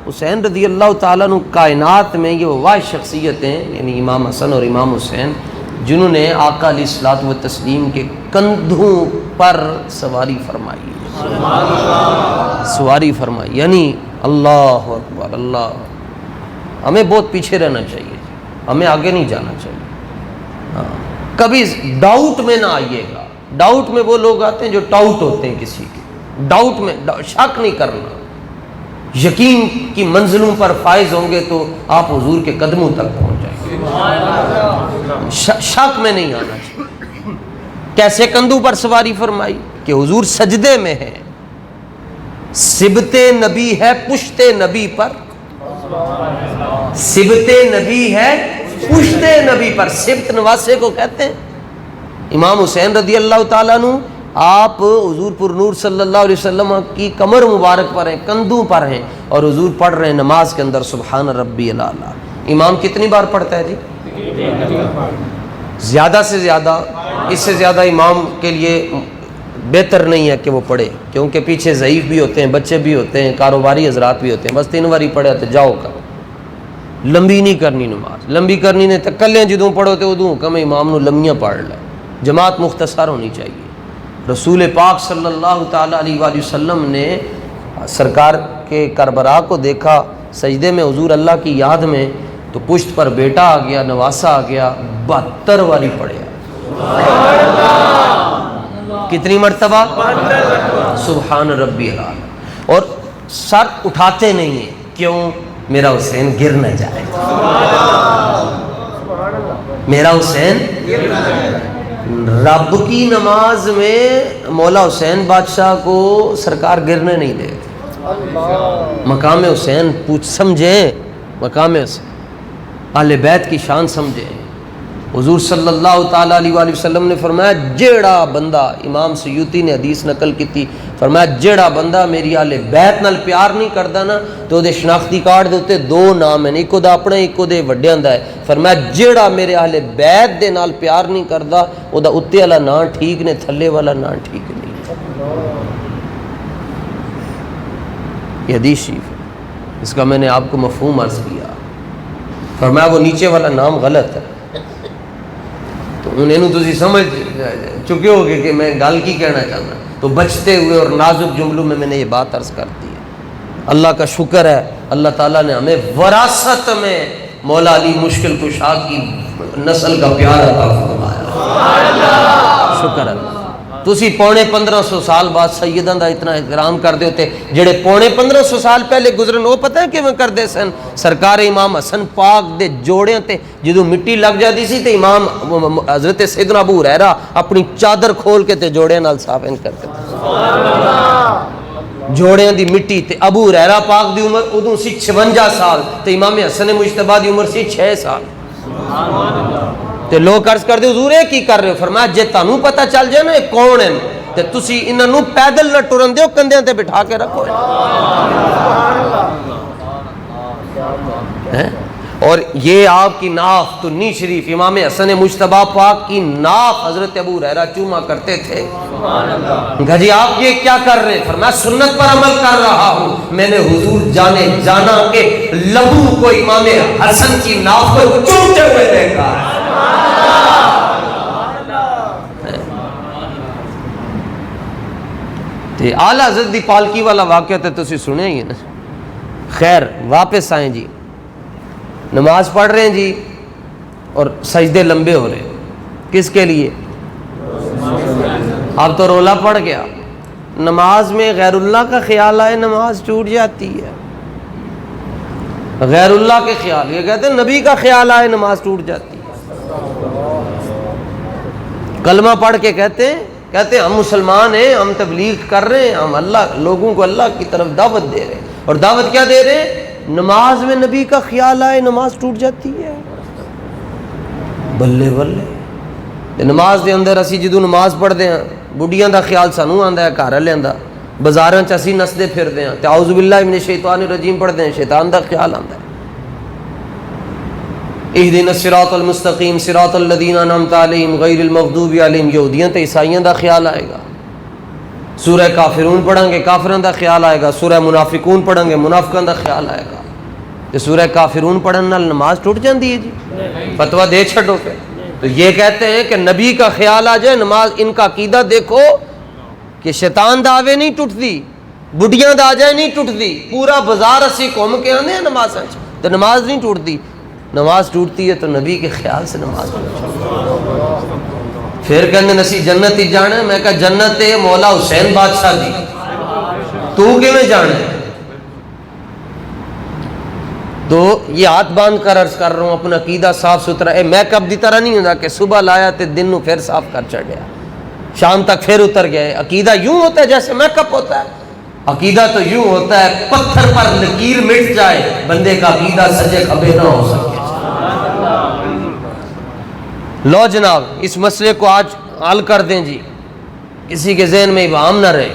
حسین رضی اللہ تعالیٰ عنہ کائنات میں یہ واحد شخصیتیں، یعنی امام حسن اور امام حسین، جنہوں نے آقا علیہ الصلوۃ والتسلیم کے کندھوں پر سواری فرمائی، سواری فرمائی، یعنی اللہ اکبر اللہ۔ ہمیں بہت پیچھے رہنا چاہیے، ہمیں آگے نہیں جانا چاہیے۔ ہاں کبھی ڈاؤٹ میں نہ آئیے گا، ڈاؤٹ میں وہ لوگ آتے ہیں جو ٹاؤٹ ہوتے ہیں کسی کے، ڈاؤٹ میں شک نہیں کرنا، یقین کی منزلوں پر فائز ہوں گے تو آپ حضور کے قدموں تک پہنچ جائیں گے، شک میں نہیں آنا چاہیے۔ کیسے کندھوں پر سواری فرمائی کہ حضور سجدے میں ہے، سبت نبی ہے پشت نبی پر، سبت نبی ہے پشت نبی پر، سبت نواسے کو کہتے ہیں۔ امام حسین رضی اللہ تعالیٰ عنہ آپ حضور پر نور صلی اللہ علیہ وسلم کی کمر مبارک پر ہیں، کندھوں پر ہیں، اور حضور پڑھ رہے ہیں نماز کے اندر سبحان ربی الاعلیٰ۔ امام کتنی بار پڑھتا ہے جی؟ زیادہ سے زیادہ، اس سے زیادہ امام کے لیے بہتر نہیں ہے کہ وہ پڑھے، کیونکہ پیچھے ضعیف بھی ہوتے ہیں، بچے بھی ہوتے ہیں، کاروباری حضرات بھی ہوتے ہیں، بس 3 باری پڑھے تو جاؤ کا، لمبی نہیں کرنی نماز، لمبی کرنی نے تکلیاں جدوں پڑھو تو ادوں کم امام نو لمبیاں پڑھ لے، جماعت مختصر ہونی چاہیے۔ رسول پاک صلی اللہ تعالیٰ علیہ وآلہ وسلم نے سرکار کے کربلا کو دیکھا سجدے میں حضور اللہ کی یاد میں، تو پشت پر بیٹا آ گیا، نواسا آ گیا، 72 باری پڑھیا۔ کتنی مرتبہ؟ سبحان ربی الاعلی. اور سر اٹھاتے نہیں ہیں. کیوں؟ میرا حسین گر نہ جائے. میرا حسین رب کی نماز میں مولا حسین بادشاہ کو سرکار گرنے نہیں دے. مقام حسین سمجھیں، مقام حسین اہل بیت کی شان سمجھیں. حضور صلی اللہ تعالیٰ علیہ وآلہ وسلم نے فرمایا جیڑا بندہ، امام سیوطی نے حدیث نقل کی تھی، فرمایا جیڑا بندہ میری اہل بیت نال پیار نہیں کردا نا تو دے شناختی کارڈ دے اوتے دو نام ہیں، ایکو دا اپنا ایکو دے وڈیاں دا ہے. فرمایا جیڑا میرے اہل بیت دے نال پیار نہیں کردا او دا اتے والا نام ٹھیک نے، تھلے والا نام ٹھیک نہیں. یہ حدیث شریف ہے، اس کا میں نے آپ کو مفہوم عرض کیا. فرمایا وہ نیچے والا نام غلط ہے. تو انہیں تسی سمجھ چکے ہو گے کہ میں گل کی کہنا چاہتا. تو بچتے ہوئے اور نازک جملوں میں نے یہ بات عرض کر دی ہے. اللہ کا شکر ہے اللہ تعالیٰ نے ہمیں وراثت میں مولا علی مشکل کشا کی نسل کا پیار عطا فرمایا. شکر اللہ. تسی 1500 سال بعد سیداں دا اتنا احترام کر دے ہوتے جڑے 1500 سال پہلے گزرن وہ پتہ ہے کیویں کر دے سن. سرکار امام حسن پاک دے جوڑیاں تے جدوں مٹی لگ جاتی سی تے امام حضرت سیدنا ابو ہریرہ اپنی چادر کھول کے تے جوڑیاں نال صاف ان کرتے تھے. جوڑیاں دی مٹی تے ابو ہریرہ پاک دی عمر ادوں سی 56 سال تے امام حسن مجتبی دی عمر سی 6 سال. تے لوگ عرض کر دے حضور یہ کی کر رہے ہو؟ فرمایا جے تانوں پتہ چل جائے نا یہ کون ہیں تے تسی انہاں نوں پیدل نہ ٹرن دیو، کندھیاں تے بٹھا کے رکھو. اور یہ آپ کی ناف تنی شریف امام حسن مجتبی پاک کی ناف حضرت ابو ہریرہ چوما کرتے تھے. کہا جی آپ یہ کیا کر رہے ہیں؟ فرمایا سنت پر عمل کر رہا ہوں. میں نے حضور جانا کہ لبو کو امام حسن کی ناف پر چومتے ہوئے دیکھا ہے. اعلیٰ حضرت دی پالکی والا واقعہ تے تسی سنے ہی نا. خیر واپس آئیں جی. نماز پڑھ رہے ہیں جی اور سجدے لمبے ہو رہے ہیں. کس کے لیے؟ اب تو رولا پڑ گیا. نماز میں غیر اللہ کا خیال آئے نماز ٹوٹ جاتی ہے. غیر اللہ کے خیال، یہ کہتے ہیں نبی کا خیال آئے نماز ٹوٹ جاتی ہے. کلمہ پڑھ کے کہتے ہیں ہم مسلمان ہیں، ہم تبلیغ کر رہے ہیں، ہم اللہ لوگوں کو اللہ کی طرف دعوت دے رہے ہیں. اور دعوت کیا دے رہے ہیں؟ نماز میں نبی کا خیال آئے نماز ٹوٹ جاتی ہے. بلے بلے. نماز دے اندر اسی جدوں نماز پڑھتے ہیں بڑھیاں دا خیال سانوں آندا ہے، گھر والے آندا، بازاراں چ اسی نسدے پھرتے ہیں تے اعوذ باللہ من الشیطان الرجیم پڑھتے ہیں، شیطان دا خیال آندا ہے. اہدنا الصراط المستقیم صراط الذین انعمت علیہم غیر المغضوب علیہم، یہودیاں تے عیسائیاں دا خیال آئے گا. سورہ کافرون پڑھیں گے کافراں دا خیال آئے گا. سورہ منافقون پڑھیں گے منافقاں دا خیال آئے گا. تے سورہ کافرون پڑھن نال نماز ٹوٹ جاندی ہے جی؟ فتویٰ دے چھڈو پہ. تو یہ کہتے ہیں کہ نبی کا خیال آ جائے نماز. ان کا عقیدہ دیکھو کہ شیطان دا آوے نہیں ٹوٹتی، بڑھیاں دا آ جائے نہیں ٹوٹتی. پورا بازار اسی گھوم کے آنے ہیں نماز تو نماز نہیں ٹوٹتی. نماز ٹوٹتی ہے تو نبی کے خیال سے نماز ٹوٹتی. پھر کہنے نسی جنت ہی جانا ہے. میں کہا جنت ہے مولا حسین بادشاہ دی، تو کیویں جانا ہے؟ تو یہ ہاتھ باندھ کر عرض کر رہا ہوں اپنا عقیدہ صاف ستھرا. میک اپ دی طرح نہیں ہوتا کہ صبح لایا تے دن نو پھر صاف کر چڑھیا، شام تک پھر اتر گئے. عقیدہ یوں ہوتا ہے جیسے میک اپ ہوتا ہے. عقیدہ تو یوں ہوتا ہے پتھر پر لکیر مٹ جائے بندے کا عقیدہ سجے کھبے نہ ہو سکے. لو جناب اس مسئلے کو آج حل کر دیں جی، کسی کے ذہن میں ابہام نہ رہے.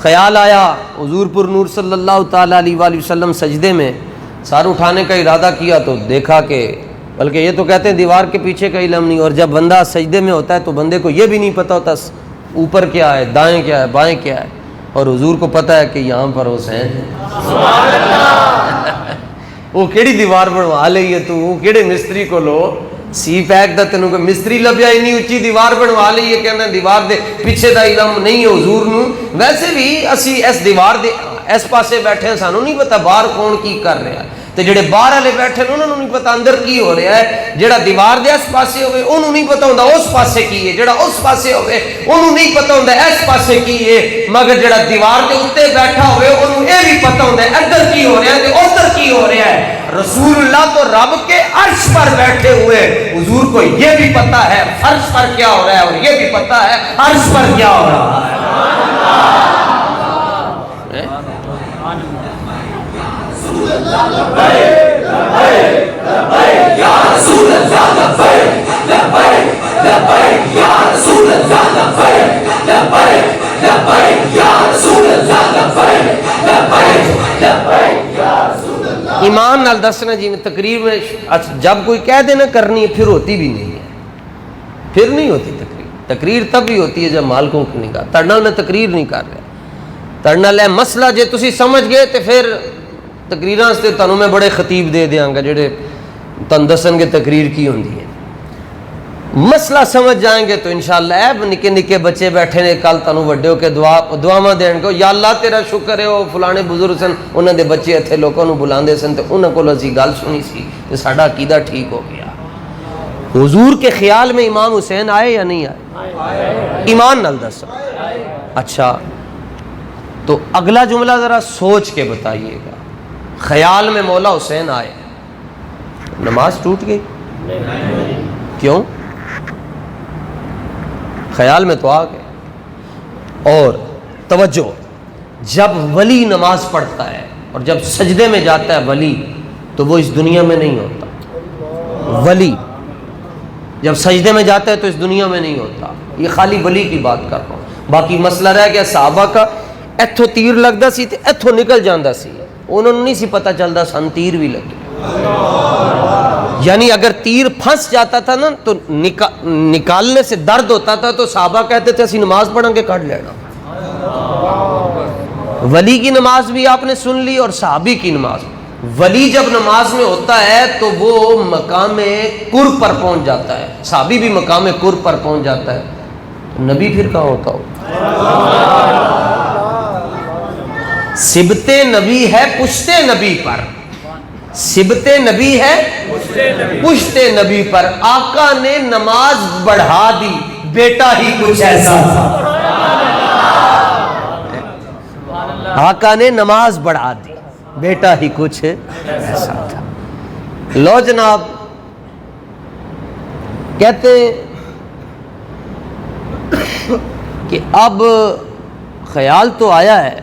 خیال آیا حضور پر نور صلی اللہ تعالیٰ علیہ وآلہ وسلم سجدے میں سار اٹھانے کا ارادہ کیا تو دیکھا کہ بلکہ یہ تو کہتے ہیں دیوار کے پیچھے کا علم نہیں. اور جب بندہ سجدے میں ہوتا ہے تو بندے کو یہ بھی نہیں پتہ ہوتا اوپر کیا ہے، دائیں کیا ہے، بائیں کیا ہے. اور حضور کو پتہ ہے کہ یہاں پر حسین وہ کیڑی دیوار بنوا لئی ہے تو وہ کیڑے مستری کو لو سی پیک دا تینوں کوئی مستری لبیا اتنی اچھی دیوار بنوا لئی ہے. کہنا دیوار دے پیچھے دا علم نہیں ہے حضور نو. ویسے بھی اسی اس دیوار دے اس پاسے بیٹھے ہیں سانوں نہیں پتا باہر کون کی کر رہا ہے. تے جڑے باہر والے بیٹھے نے انہوں نہیں پتا اندر کی ہو رہا ہے. جڑا دیوار دے اس پاسے ہوئے انہوں نہیں پتا ہوندا اس پاسے کی ہے, جڑا اس پاسے ہوئے انہوں نہیں پتا ہوندا اس پاسے کی ہے, مگر جڑا دیوار دے اوتے بیٹھا ہوئے انہوں یہ بھی پتا ہوندا ہے ادھر کی ہو رہا ہے تے ادھر کی ہو رہا ہے. رسول اللہ تو رب کے عرش پر بیٹھے ہوئے, حضور کو یہ بھی پتا ہے فرش پر کیا ہو رہا ہے اور یہ بھی پتا ہے عرش پر کیا ہو رہا ہے. ایمان نال دسنا جی میں تقریر میں جب کوئی کہہ دینا کرنی ہے پھر ہوتی بھی نہیں ہے, پھر نہیں ہوتی تقریر. تقریر تب ہی ہوتی ہے جب مالکوں کی نگاہ. تڑنا میں تقریر نہیں کر رہا, تڑنا لے مسئلہ جے تسی سمجھ گئے تو پھر تقریراں سے تانوں میں بڑے خطیب دے دیاں گا جڑے تن دسن کے تقریر کی ہوندی ہے. مسئلہ سمجھ جائیں گے تو انشاءاللہ ایب نکے نکے بچے بیٹھے نے کل تانوں وڈے ہو کے دعاواں دین گے, یا اللہ تیرا شکر ہے او فلانے بزرگ سن انہاں دے بچے اتھے لوکاں نوں بلاندے سن تے انہاں کول اسی گل سنی سی تے ساڈا عقیدہ ٹھیک ہو گیا. حضور کے خیال میں امام حسین آئے یا نہیں آئے؟ ایمان نال دسو. اچھا تو اگلا جملہ ذرا سوچ کے بتائیے گا, خیال میں مولا حسین آئے, نماز ٹوٹ گئی؟ کیوں؟ خیال میں تو آ گئے. اور توجہ, جب ولی نماز پڑھتا ہے اور جب سجدے میں جاتا ہے ولی تو وہ اس دنیا میں نہیں ہوتا. ولی جب سجدے میں جاتا ہے تو اس دنیا میں نہیں ہوتا. یہ خالی ولی کی بات کر رہا ہوں, باقی مسئلہ رہ گیا صحابہ کا. ایتھوں تیر لگدا سی تے ایتھوں نکل جاندا سی, انہوں نے نہیں سی پتہ چلدا سن تیر بھی لگے. یعنی اگر تیر پھنس جاتا تھا نا تو نکالنے سے درد ہوتا تھا تو صحابہ کہتے تھے اسی نماز پڑھیں گے کٹ لینا. ولی کی نماز بھی آپ نے سن لی اور صحابی کی نماز. ولی جب نماز میں ہوتا ہے تو وہ مقام قرب پر پہنچ جاتا ہے, صحابی بھی مقام قرب پر پہنچ جاتا ہے. نبی پھر کہاں ہوتا ہو؟ سبت نبی ہے پشت نبی پر, سبت نبی ہے پشت نبی پر. آقا نے نماز بڑھا دی, بیٹا ہی کچھ ایسا تھا. آقا نے نماز بڑھا دی, بیٹا ہی کچھ ایسا تھا. لو جناب, کہتے کہ اب خیال تو آیا ہے,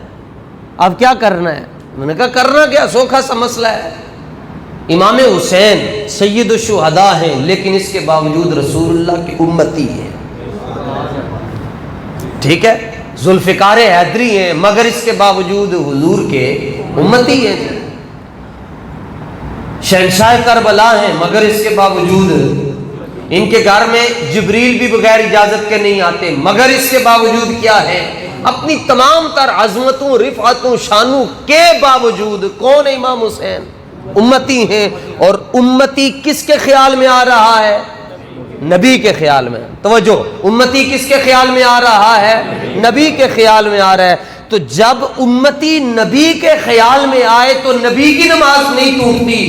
اب کیا کرنا ہے؟ میں نے کہا کرنا کیا, سوکھا سا مسئلہ ہے. امام حسین سید الشہداء ہیں لیکن اس کے باوجود رسول اللہ کی امتی ہیں, ٹھیک ہے. ذوالفقار حیدری ہیں مگر اس کے باوجود حضور کے امتی ہیں. شہنشاہ کربلا ہیں مگر اس کے باوجود ان کے گھر میں جبریل بھی بغیر اجازت کے نہیں آتے, مگر اس کے باوجود کیا ہے, اپنی تمام تر عظمتوں رفعتوں شانوں کے باوجود کون ہے امام حسین؟ امتی ہیں. اور امتی کس کے خیال میں آ رہا ہے؟ نبی کے خیال میں. توجہ, امتی کس کے خیال میں آ رہا ہے؟ نبی کے خیال میں آ رہا ہے. تو جب امتی نبی کے خیال میں آئے تو نبی کی نماز نہیں ٹوٹتی,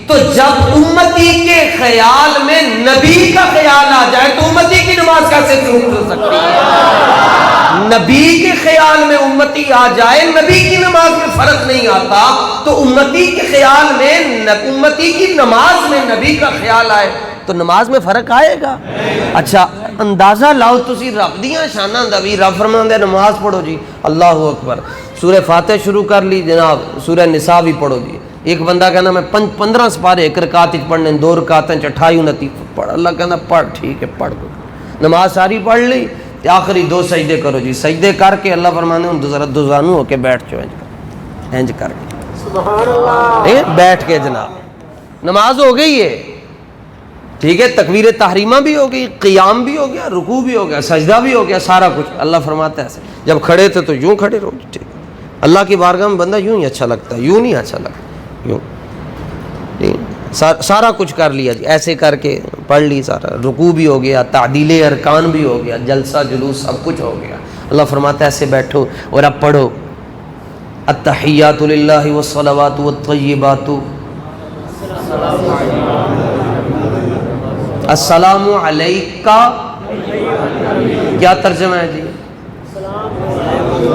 تو جب امتی کے خیال میں نبی کا خیال آ جائے تو امتی کی نماز کیسے ٹوٹ سکتی ہے؟ نبی کے خیال میں امتی آ جائے, نبی کی نماز میں فرق نہیں آتا, تو امتی کے خیال میں امتی کی نماز میں نبی کا خیال آئے تو نماز میں فرق آئے گا. اچھا اندازہ لاؤ تسی رب دیاں شاناں دا بھی. رب فرماندا ہے نماز پڑھو جی, اللہ اکبر, سورہ فاتح شروع کر لی جناب, سورہ نساء بھی پڑھو جی. ایک بندہ کہنا میں 15 سپارے ایک رکعت وچ پڑھنے, 2 رکعتیں 28 29 پڑھ. اللہ کہنا پڑھ, ٹھیک ہے پڑھ. نماز ساری پڑھ لی, آخری 2 سجدے کرو جی. سجدے کر کے اللہ فرمانے ہوں ذرا دوزانو ہو کے بیٹھ جاؤ, انج کر کے سبحان اللہ بیٹھ کے جناب نماز ہو گئی ہے, ٹھیک ہے. تکبیر تحریمہ بھی ہو گئی, قیام بھی ہو گیا, رکوع بھی ہو گیا, سجدہ بھی ہو گیا, سارا کچھ. اللہ فرماتا ہے ایسے جب کھڑے تھے تو یوں کھڑے رہو, ٹھیک. اللہ کی بارگاہ میں بندہ یوں ہی اچھا لگتا ہے, یوں نہیں اچھا لگتا, یوں سارا کچھ کر لیا جی, ایسے کر کے پڑھ لی, سارا رکوع بھی ہو گیا, تعدیل ارکان بھی ہو گیا, جلسہ جلوس سب کچھ ہو گیا. اللہ فرماتا ہے ایسے بیٹھو اور اب پڑھو التحیات للہ والصلوات والطیبات السلام علیکہ کیا ترجمہ ہے جی؟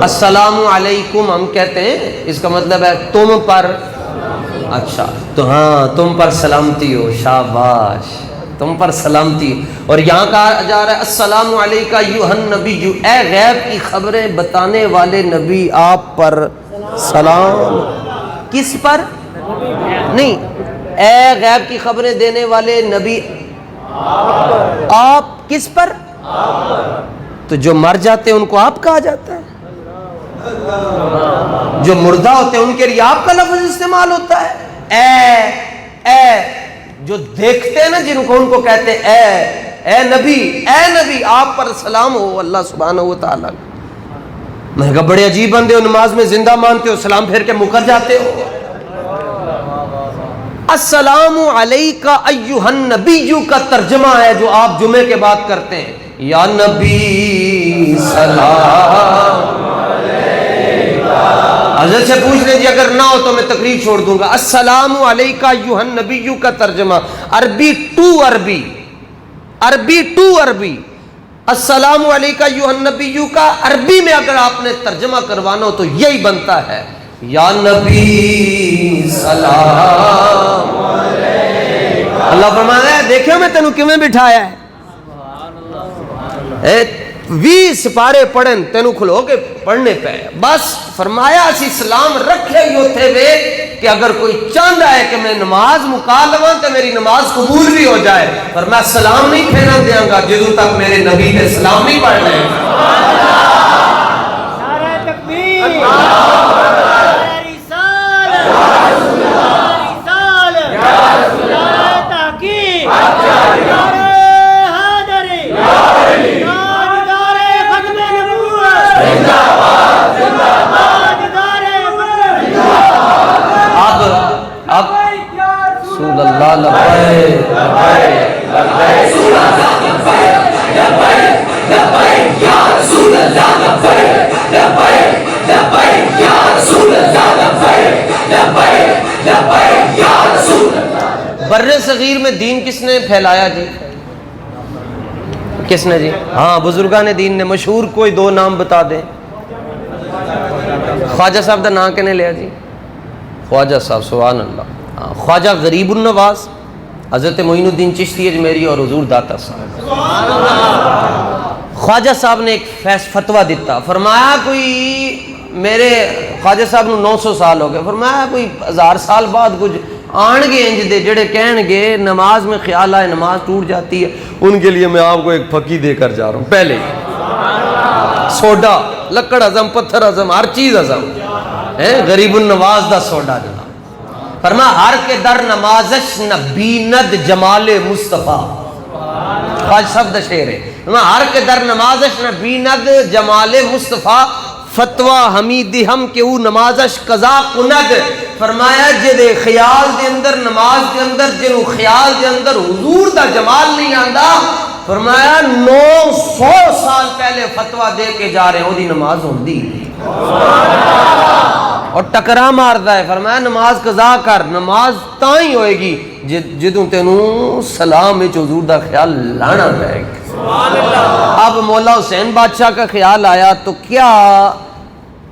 السلام علیکم ہم کہتے ہیں، اس کا مطلب ہے تم پر، اچھا تو ہاں تم پر سلامتی ہو، شاباش، تم پر سلامتی۔ اور یہاں کہا جا رہا ہے السلام علیکہ ایھا النبی، اے غیب کی خبریں بتانے والے نبی آپ پر سلام۔ کس پر؟ نہیں، اے غیب کی خبریں دینے والے نبی آپ کس پر؟ تو جو مر جاتے ہیں ان کو آپ کہا جاتا ہے، جو مردہ ہوتے ہیں ان کے لیے آپ کا لفظ استعمال ہوتا ہے۔ اے جو دیکھتے ہیں نا جن کو، ان کو کہتے ہیں اے نبی آپ پر سلام ہو اللہ سبحانہ و تعالیٰ۔ میں کہا بڑے عجیب بندے ہو، نماز میں زندہ مانتے ہو، سلام پھیر کے مکر جاتے ہو۔ السلام علیکہ ایھا النبی کا ترجمہ ہے جو آپ جمعے کے بعد کرتے ہیں، یا نبی سلام علیکہ۔ حضرت سے پوچھ لیں جی اگر نہ ہو تو میں تقریر چھوڑ دوں گا۔ السلام علیکہ ایھا النبی کا ترجمہ عربی ٹو عربی، السلام علیکہ ایھا النبی کا عربی میں اگر آپ نے ترجمہ کروانا ہو تو یہی بنتا ہے، یا نبی سلام علیکہ۔ اللہ فرماتا ہے دیکھو میں تینوں کیویں بٹھایا ہے، 20 سپارے پڑھن تینوں کھلو کے پڑھنے پہ، بس فرمایا اسی سلام رکھے ہی ہوتے وے کہ اگر کوئی چاہتا ہے کہ میں نماز مکا لواں تو میری نماز قبول بھی ہو جائے، پر میں سلام نہیں پھیرن دیاں گا جدوں تک میرے نبی نے سلام نہیں پڑھ لے۔ نعرہ تکبیر، اب رسول اللہ لبیک لبیک یا رسول اللہ لبیک لبیک یا رسول اللہ لبیک یا رسول اللہ۔ بر صغیر میں دین کس نے پھیلایا جی؟ کس نے جی؟ ہاں بزرگان دین نے۔ مشہور کوئی دو نام بتا دیں۔ خواجہ صاحب دا نام کنے لیا جی؟ خواجہ صاحب، سبحان اللہ۔ خواجہ غریب النواز، حضرت معین الدین چشتی اجمیری اور حضور داتا صاحب۔ خواجہ صاحب نے ایک فتویٰ دیتا، فرمایا کوئی میرے خواجہ صاحب نو 900 سال ہو گئے، فرمایا کوئی 1000 سال بعد کچھ آن گے انج دے جڑے کہن گے نماز میں خیال آئے نماز ٹوٹ جاتی ہے، ان کے لیے میں آپ کو ایک پھکی دے کر جا رہا ہوں۔ پہلے سوڈا، لکڑ ہضم، پتھر ہضم، ہر چیز ہضم، غریب النواز دا سوڈا جناب۔ فرما ہر کے در نمازش نہ بیند جمال مصطفیٰ، خواجہ صاحب دا شعر ہے، فرما ہر کے در نمازش نہ بیند جمال مصطفیٰ، فتوہ حمیدی ہم کہ او نمازش قضا کند۔ فرمایا جدے خیال دے اندر نماز دے اندر جنو خیال دے اندر حضور دا جمال نہیں آندا، فرمایا 900 سال پہلے فتوہ دے کے جا رہے ہیں وہ دی نماز ہوندی اور ٹکرا ماردا ہے۔ فرمایا نماز قضا کر، نماز تاں ہی ہوئے گی جدوں تینوں سلام وچ حضور دا خیال لانا پائے گا۔ اب مولا حسین بادشاہ کا خیال آیا تو کیا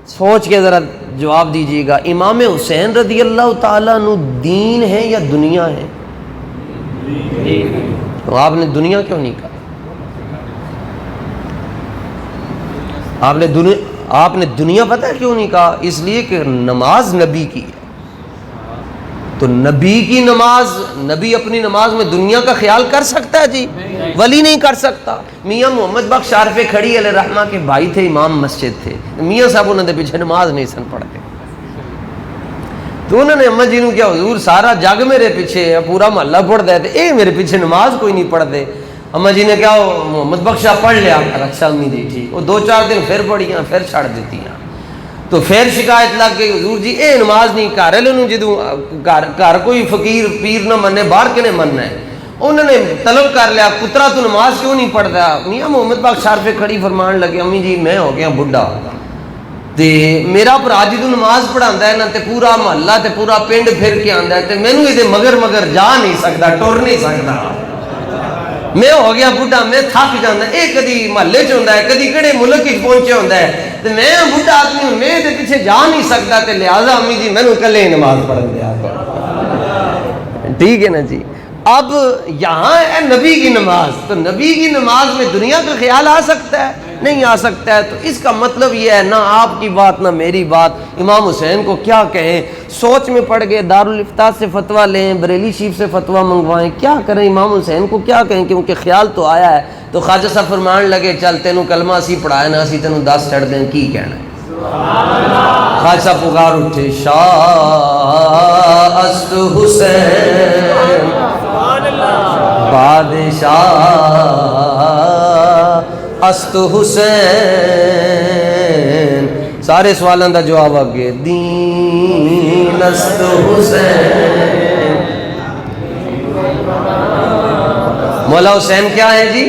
سوچ کے ذرا جواب دیجیے گا، امام حسین رضی اللہ تعالیٰ عنہ دین ہے یا دنیا ہے؟ تو آپ نے دنیا کیوں نہیں کہا؟ آپ نے دنیا پتہ ہے کیوں نہیں کہا؟ اس لیے کہ نماز نبی کی ہے، تو نبی کی نماز، نبی اپنی نماز میں دنیا کا خیال کر سکتا ہے جی؟ ولی نہیں کر سکتا۔ میاں محمد بخش عارف کھڑی علیہ رحمہ کے بھائی تھے، امام مسجد تھے، میاں صاحب انہوں نے پیچھے نماز نہیں سن پڑھتے، تو انہوں نے اماں جی نو کیا حضور سارا جگ میرے پیچھے ہے، پورا محلہ پڑھ دے تے اے میرے پیچھے نماز کوئی نہیں پڑھ دے۔ اماں جی نے کیا محمد بخشا پڑھ لیا، اچھا امی جی ٹھیک، وہ 2-4 دن پھر پڑھیاں پھر چھڑ دیتی ہیں، تو پھر شکایت لگ گئی حضور جی اے نماز نہیں کر رہے، جدوں گھر کوئی فقیر پیر نہ مننے باہر کنے مننا ہے، انہوں نے طلب کر لیا پترا تو نماز کیوں نہیں پڑھتا؟ میاں محمد بخش عارف کھڑی فرمان لگے امی جی میں ہو گیا بڈھا، تے میرا بھرا جدوں نماز پڑھاندا ہے نا تے پورا محلہ تے پورا پنڈ پھر کے آندا ہے تے مینوں یہ مگر جا نہیں سکدا، ٹر نہیں سکدا، میں ہو گیا بڈھا، میں تھک جانا، یہ کدی محلے چ ہوندا ہے، کدی کہڑے ملک وچ پہنچیا ہوندا ہے، تے میں بڈھا آدمی ہوں، میں تے پیچھے جا نہیں سکدا، تے لہذا امی جی مینوں کلے نماز پڑھن دیا کرو، ٹھیک ہے نا جی۔ اب یہاں ہے نبی کی نماز، تو نبی کی نماز میں دنیا کا خیال آ سکتا ہے؟ نہیں آ سکتا ہے۔ تو اس کا مطلب یہ ہے نہ آپ کی بات نہ میری بات، امام حسین کو کیا کہیں، سوچ میں پڑ گئے، دارالافتاء سے فتویٰ لیں، بریلی شریف سے فتویٰ منگوائیں، کیا کریں، امام حسین کو کیا کہیں، کیونکہ خیال تو آیا ہے۔ تو خواجہ صاحب فرمان لگے چل تینوں کلمہ اسی پڑھایا نا، اسی تینوں 10 چڑھ دیں، کی کہنا ہے۔ خواجہ صاحب پکار اٹھے، شاہ است حسین بادشاہ است حسین، سارے سوالاں دا جواب آگے، دین است حسین۔ مولا حسین کیا ہے جی؟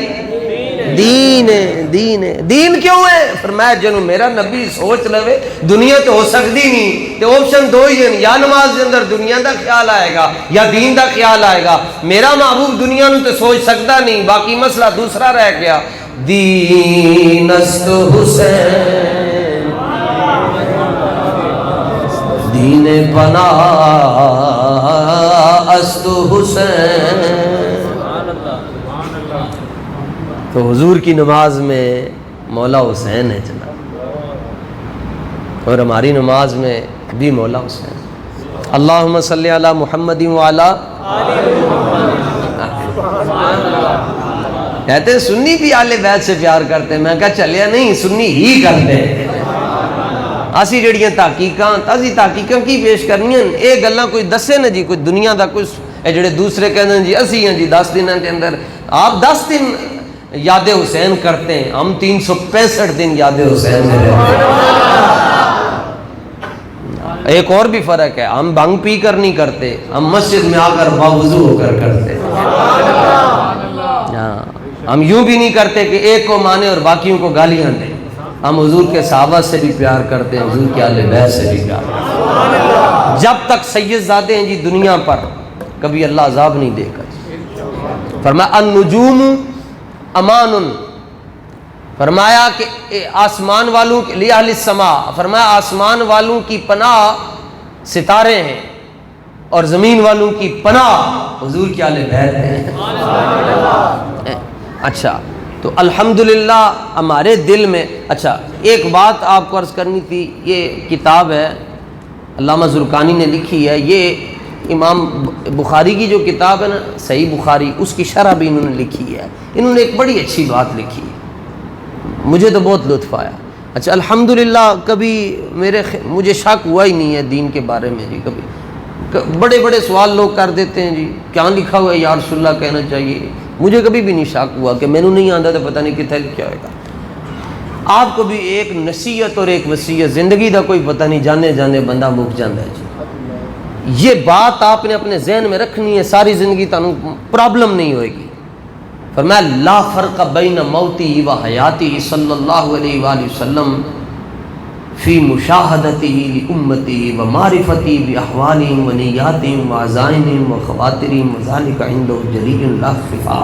دین ہے، دین ہے۔ دین کیوں ہے؟ فرمایا جنوں میرا نبی سوچ لوے دنیا تو ہو سکتی نہیں، تو آپشن دو ہی ہیں، یا نماز کے اندر دنیا دا خیال آئے گا یا دین دا خیال آئے گا۔ میرا محبوب دنیا نو تو سوچ سکتا نہیں، باقی مسئلہ دوسرا رہ گیا۔ دین است حسین دین پناہ است حسین۔ تو حضور کی نماز میں مولا حسین ہے جناب، اور ہماری نماز میں بھی مولا حسین۔ اللہم صلی علی محمد وعلی، کہتے ہیں سنی بھی آل بیت سے پیار کرتے ہیں، میں کہا چلیا نہیں، سنی ہی کرتے ہیں۔ اسی جڑیاں تحقیقاں کی پیش کرنی ہیں، یہ گلاں کوئی دسے نا جی، کوئی دنیا دا کوئی جڑے دوسرے کہتے ہیں جی اسی ہیں جی 10 دنوں کے اندر، آپ 10 دن یاد حسین کرتے ہیں، ہم 365 دن یاد حسین میں رہتے ہیں۔ ایک اور بھی فرق ہے، ہم بھنگ پی کر نہیں کرتے، ہم مسجد میں آ کر باوضو ہو کر کرتے ہیں۔ ہم یوں بھی نہیں کرتے کہ ایک کو مانے اور باقیوں کو گالیاں دیں، ہم حضور کے صحابہ سے بھی پیار کرتے ہیں، حضور کے اہل بیت سے بھی پیار کرتے ہیں۔ جب تک سید زادے ہیں جی دنیا پر، کبھی اللہ عذاب نہیں دے گا۔ فرمایا النجوم امان، فرمایا کہ آسمان والوں کے لیے اہل السماء، فرمایا آسمان والوں کی پناہ ستارے ہیں اور زمین والوں کی پناہ حضور کے اہل بیت ہیں۔ اچھا تو الحمدللہ ہمارے دل میں، اچھا ایک بات آپ کو عرض کرنی تھی، یہ کتاب ہے علامہ زرقانی نے لکھی ہے، یہ امام بخاری کی جو کتاب ہے نا صحیح بخاری، اس کی شرح بھی انہوں نے لکھی ہے۔ انہوں نے ایک بڑی اچھی بات لکھی ہے، مجھے تو بہت لطف آیا۔ اچھا الحمدللہ کبھی مجھے شک ہوا ہی نہیں ہے دین کے بارے میں جی، کبھی بڑے بڑے سوال لوگ کر دیتے ہیں جی، کیا لکھا ہوا ہے یا رسول اللہ کہنا چاہیے، مجھے کبھی بھی نہیں شک ہوا کہ مینوں نہیں آتا تو پتہ نہیں کتنے لکھا ہوئے گا۔ آپ کو بھی ایک نصیحت اور ایک وصیت، زندگی دا کوئی پتہ نہیں، جانے جانے بندہ مک جاندہ ہے جی، یہ بات آپ نے اپنے ذہن میں رکھنی ہے، ساری زندگی تانوں پرابلم نہیں ہوئے گی۔ فرمایا لا فرق بین موتی و حیاتی صلی اللہ علیہ وآلہ وسلم فی مشاہدتی لامتی و معرفتی باحوالہم و نیاتہم و عزائمہم و خواترہم و ذالک عندہ جلیل لا خفا۔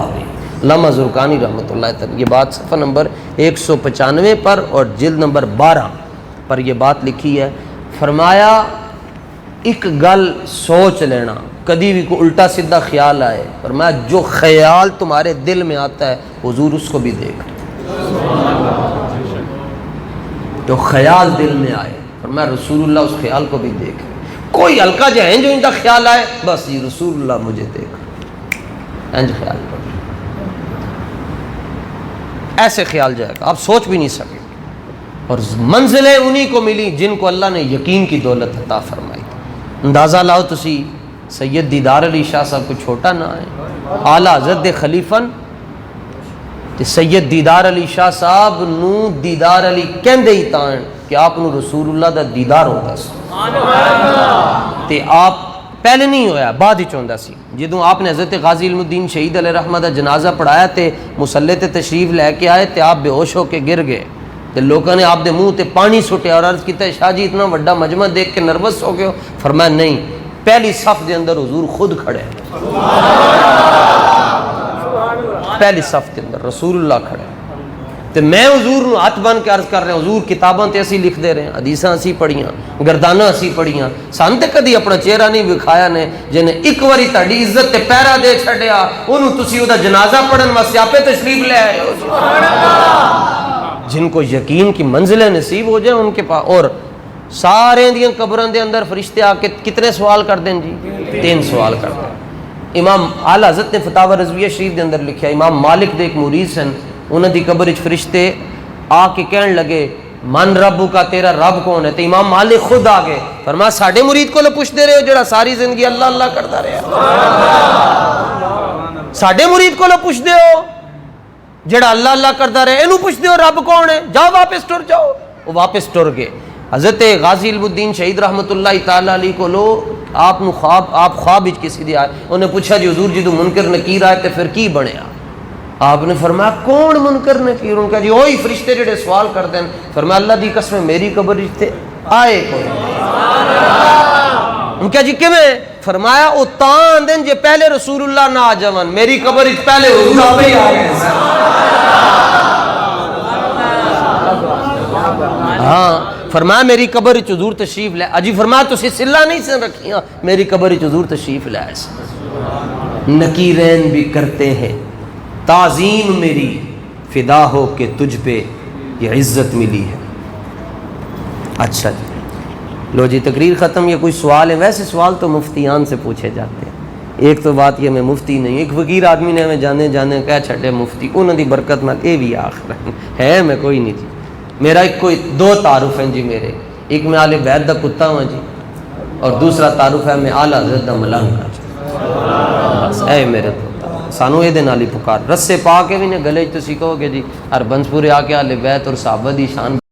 علامہ زرقانی رحمۃ اللہ تعالی، یہ بات صفحہ نمبر 195 پر اور جلد نمبر 12 پر یہ بات لکھی ہے۔ فرمایا ایک گل سوچ لینا، کدی بھی کوئی الٹا سیدھا خیال آئے، فرمایا جو خیال تمہارے دل میں آتا ہے حضور اس کو بھی دیکھ، جو خیال دل میں آئے، فرمایا رسول اللہ اس خیال کو بھی دیکھ، کوئی ہلکا جہاں جو ان کا خیال آئے بس یہ رسول اللہ مجھے دیکھ، انج خیال کرو، ایسے خیال جائے گا آپ سوچ بھی نہیں سکے۔ اور منزلیں انہی کو ملی جن کو اللہ نے یقین کی دولت عطا فرمائی۔ اندازہ لاؤ تسی سید دیدار علی شاہ صاحب کو چھوٹا نہ ہے، اعلیٰ حضرت خلیفن تے سید دیدار علی شاہ صاحب نو دیدار علی کہندے ہی تاں کہ آپ نو رسول اللہ دا دیدار ہوتا سی، تے آپ پہلے نہیں ہویا بعد ہی چوندا سی۔ جدوں آپ نے حضرت غازی علم الدین شہید علیہ رحمہ دا جنازہ پڑھایا تے مصلی تے تشریف لے کے آئے تے آپ بے ہوش ہو کے گر گئے، تے لوگوں نے آپ دے منہ تے پانی سٹیا اور عرض کیتا شاہ جی اتنا بڑا مجمع دیکھ کے نروس ہو گئے ہو؟ فرمایا نہیں، پہلی صف دے اندر حضور خود کھڑے ہیں، پہلی صف کے اندر رسول اللہ کھڑے ہیں۔ تے میں حضور نو ہاتھ بن کے عرض کر رہے ہیں حضور کتاباں تے اسی لکھ دے رہے ہیں، حدیثاں اسی پڑھیاں، گرداناں اسی پڑھیاں، سان تے کدی اپنا چہرہ نہیں وکھایا نے، جنہیں ایک واری تہاڈی عزت تے پیرا دے چھڈیا انہوں تسی او دا جنازہ پڑھن واسطے آپے تشریف لے آئے ہو۔ جن کو یقین کی منزلیں نصیب ہو جائیں ان کے پاس، اور سارے دیاں قبراں دے اندر فرشتے آ کے کتنے سوال کر دیں جی؟ 3 سوال کر دیں۔ امام اعلی حضرت نے فتاوی رضویہ شریف دے اندر لکھیا، امام مالک دے ایک مرید سن، انہاں دی قبر وچ فرشتے آ کے کہن لگے من رب کا، تیرا رب کون ہے؟ تو امام مالک خود آ گئے، فرمایا ساڈے مرید کو پوچھ دے رہے ہو جڑا ساری زندگی اللہ اللہ کرتا رہا، ساڈے مرید کو پوچھ دے ہو جڑا اللہ اللہ کرتا رہے، اینو پوچھ دے ہو رب کون ہے؟ جاؤ واپس ٹر جاؤ۔ وہ واپس ٹر گئے۔ حضرت غازی علم الدین شہید رحمت اللہ تعالی علیہ کو لو آپ نو آپ خواب وچ کسی دی آئے، انہیں پوچھا جی حضور جی تو منکر نکیر آئے تے پھر کی بنیا؟ آپ نے فرمایا کون منکر نکیر؟ ان کا جی وہی فرشتے جڑے سوال کرتے ہیں۔ فرمایا اللہ دی قسم میری قبر وچ تے آئے کوئی؟ ان کا جی کیویں؟ فرمایا او تاں دن جے پہلے رسول اللہ نہ آ جاون، میری قبر وچ پہلے حضور آپ ہی آ گئے۔ ہاں فرمایا میری قبر وچ حضور تشریف لے اجی، فرمایا تسی سلا نہیں سن رکھیاں، میری قبر وچ حضور تشریف لے آئے سن۔ نکیرین بھی کرتے ہیں تعظیم میری، فدا ہو کہ تجھ پہ یہ عزت ملی ہے۔ اچھا جی لو جی تقریر ختم۔ یہ کوئی سوال ہے؟ ویسے سوال تو مفتیان سے پوچھے جاتے ہیں۔ ایک تو بات یہ میں مفتی نہیں، ایک فقیر آدمی نے ہمیں جانے کہہ چھڑے مفتی، انہوں دی برکت نال اے بھی آخر ہے میں کوئی نہیں جی۔ میرا ایک کوئی 2 تعارف ہیں جی میرے، ایک میں آل بیت دا کتا ہوں جی، اور دوسرا تعارف ہے میں اعلیٰ حضرت دا ملنگ ہاں۔ بس اے میرے تو سانو یہ نال ہی پکار رسے پا کے بھی نے گلے تسی کہو گے جی ہر بنس پورے آ کے آل بیت اور صحابہ دی شان